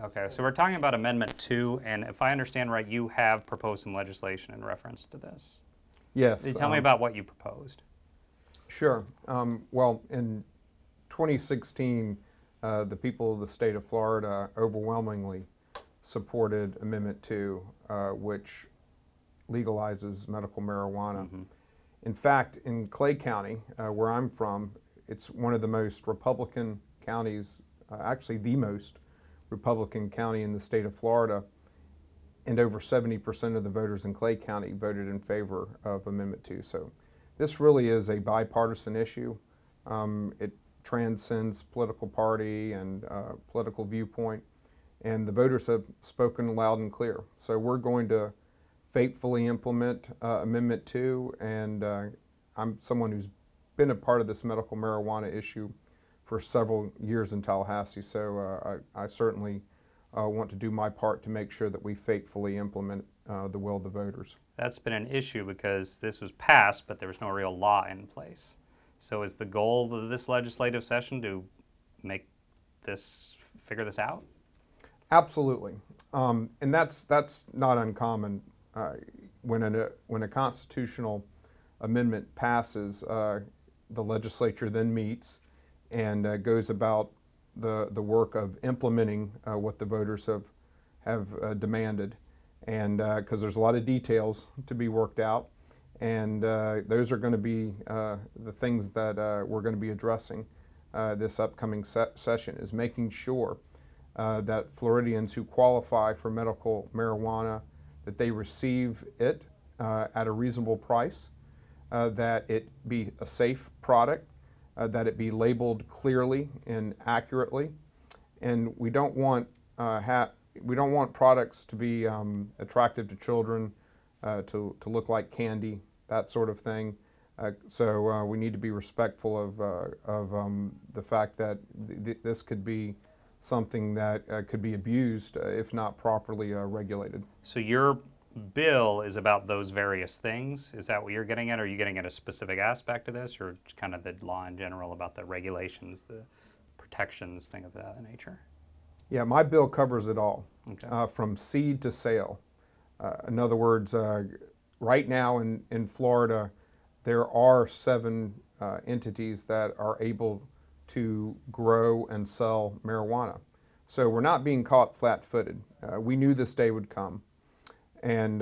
Okay, so we're talking about Amendment 2, and if I understand right, you have proposed some legislation in reference to this. Yes. Tell me about what you proposed. Sure. Well, in 2016, the people of the state of Florida overwhelmingly supported Amendment 2, which legalizes medical marijuana. In fact, in Clay County, where I'm from, it's one of the most Republican counties, actually the most Republican county in the state of Florida, and over 70% of the voters in Clay County voted in favor of Amendment 2. So this really is a bipartisan issue. It transcends political party and political viewpoint, and the voters have spoken loud and clear. So we're going to faithfully implement Amendment 2, and I'm someone who's been a part of this medical marijuana issue for several years in Tallahassee, so I certainly want to do my part to make sure that we faithfully implement the will of the voters. That's been an issue because this was passed, but there was no real law in place. So is the goal of this legislative session to figure this out? Absolutely, and that's not uncommon. When a constitutional amendment passes, the legislature then meets and goes about the work of implementing what the voters have demanded, and because there's a lot of details to be worked out, and those are going to be the things that we're going to be addressing this upcoming session, is making sure that Floridians who qualify for medical marijuana, that they receive it at a reasonable price, that it be a safe product, that it be labeled clearly and accurately, and we don't want products to be attractive to children, to look like candy, that sort of thing. So we need to be respectful of the fact that this could be something that could be abused if not properly regulated. So your bill is about those various things? Is that what you're getting at? Are you getting at a specific aspect of this, or kind of the law in general about the regulations, the protections, thing of that nature? Yeah, my bill covers it all, okay. From seed to sale. In other words, right now in Florida, there are 7 entities that are able to grow and sell marijuana. So we're not being caught flat-footed. We knew this day would come. And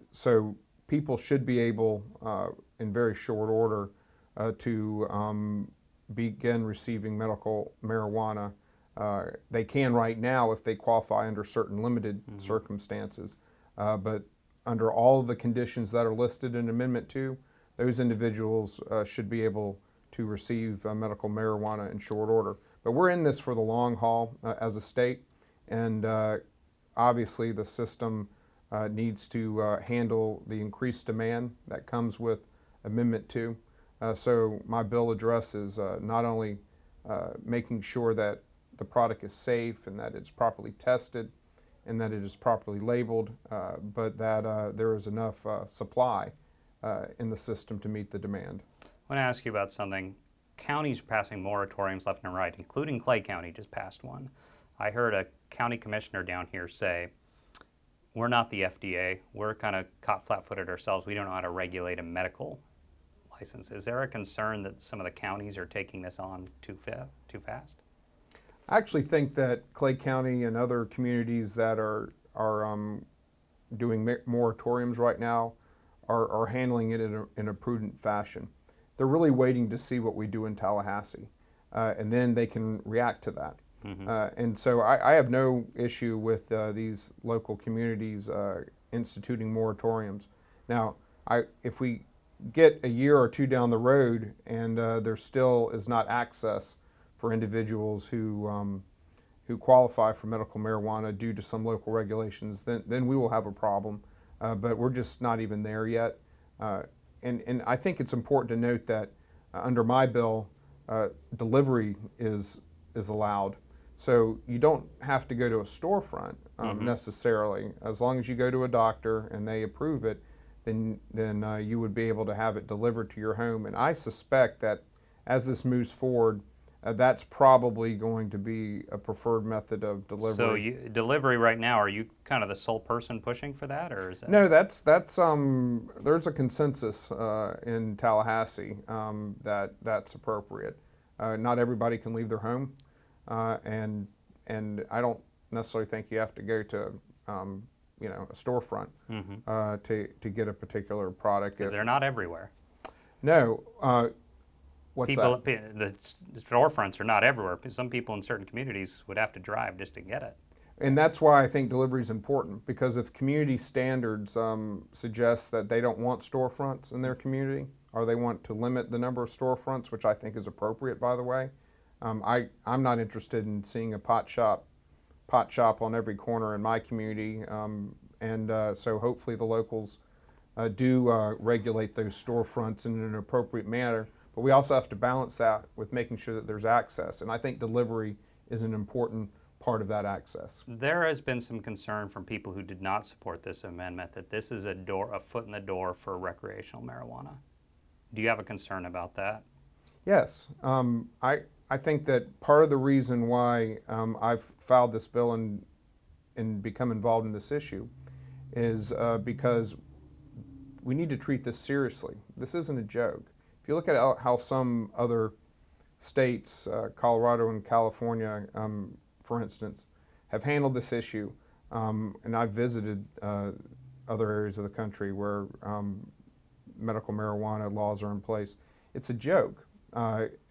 so people should be able, in very short order, to begin receiving medical marijuana. They can right now if they qualify under certain limited circumstances. But under all of the conditions that are listed in Amendment 2, those individuals should be able to receive medical marijuana in short order. But we're in this for the long haul as a state, and obviously the system needs to handle the increased demand that comes with Amendment 2. So my bill addresses not only making sure that the product is safe and that it's properly tested and that it is properly labeled, but that there is enough supply in the system to meet the demand. I want to ask you about something. Counties are passing moratoriums left and right, including Clay County just passed one. I heard a county commissioner down here say, we're not the FDA, we're kind of caught flat-footed ourselves, we don't know how to regulate a medical license. Is there a concern that some of the counties are taking this on too fast? I actually think that Clay County and other communities that are doing moratoriums right now are handling it in a prudent fashion. They're really waiting to see what we do in Tallahassee, and then they can react to that. And so I have no issue with these local communities instituting moratoriums. Now, if we get a year or two down the road and there still is not access for individuals who qualify for medical marijuana due to some local regulations, then we will have a problem. But we're just not even there yet. And I think it's important to note that under my bill, delivery is allowed. So you don't have to go to a storefront necessarily. As long as you go to a doctor and they approve it, then you would be able to have it delivered to your home. And I suspect that as this moves forward, that's probably going to be a preferred method of delivery. So delivery right now, are you kind of the sole person pushing for that, or is that? No, that's there's a consensus in Tallahassee that's appropriate. Not everybody can leave their home, and I don't necessarily think you have to go to a storefront to get a particular product. Because they're not everywhere. No, what's People, that? the storefronts are not everywhere. Some people in certain communities would have to drive just to get it. And that's why I think delivery is important, because if community standards suggest that they don't want storefronts in their community, or they want to limit the number of storefronts, which I think is appropriate, by the way, I'm not interested in seeing a pot shop on every corner in my community, so hopefully the locals do regulate those storefronts in an appropriate manner. But we also have to balance that with making sure that there's access, and I think delivery is an important part of that access. There has been some concern from people who did not support this amendment that this is a foot in the door for recreational marijuana. Do you have a concern about that? Yes, I think that part of the reason why I've filed this bill and become involved in this issue is because we need to treat this seriously. This isn't a joke. If you look at how some other states, Colorado and California, for instance, have handled this issue, and I've visited other areas of the country where medical marijuana laws are in place, it's a joke.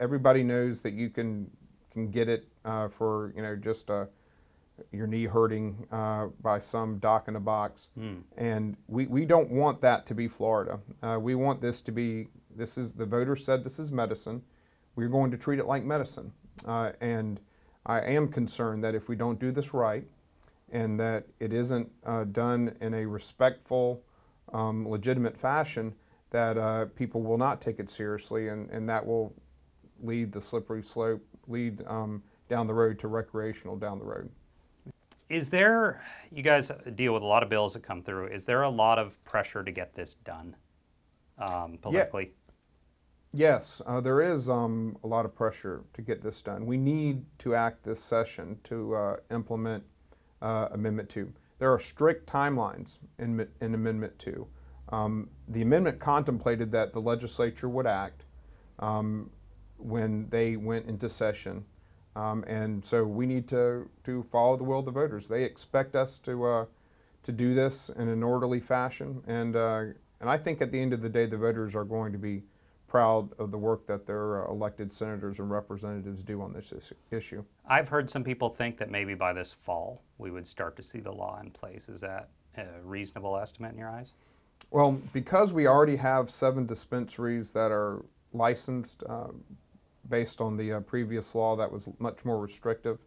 Everybody knows that you can get it for just your knee hurting by some doc in a box, and we don't want that to be Florida. We want this to be, the voters said this is medicine. We're going to treat it like medicine, and I am concerned that if we don't do this right, and that it isn't done in a respectful, legitimate fashion, that people will not take it seriously, and that will lead the slippery slope, lead down the road to recreational down the road. Is there, you guys deal with a lot of bills that come through, is there a lot of pressure to get this done politically? Yes, there is a lot of pressure to get this done. We need to act this session to implement Amendment 2. There are strict timelines in Amendment 2. The amendment contemplated that the legislature would act when they went into session, and so we need to follow the will of the voters. They expect us to do this in an orderly fashion, and I think at the end of the day, the voters are going to be proud of the work that their elected senators and representatives do on this issue. I've heard some people think that maybe by this fall we would start to see the law in place. Is that a reasonable estimate in your eyes? Well, because we already have 7 dispensaries that are licensed based on the previous law that was much more restrictive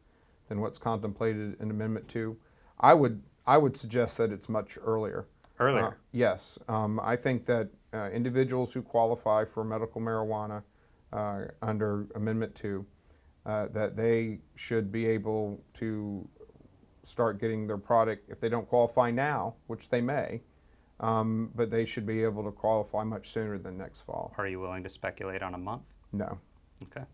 than what's contemplated in Amendment 2, I would suggest that it's much earlier. Earlier? Yes. I think that individuals who qualify for medical marijuana under Amendment 2, that they should be able to start getting their product, if they don't qualify now, which they may, but they should be able to qualify much sooner than next fall. Are you willing to speculate on a month? No. Okay.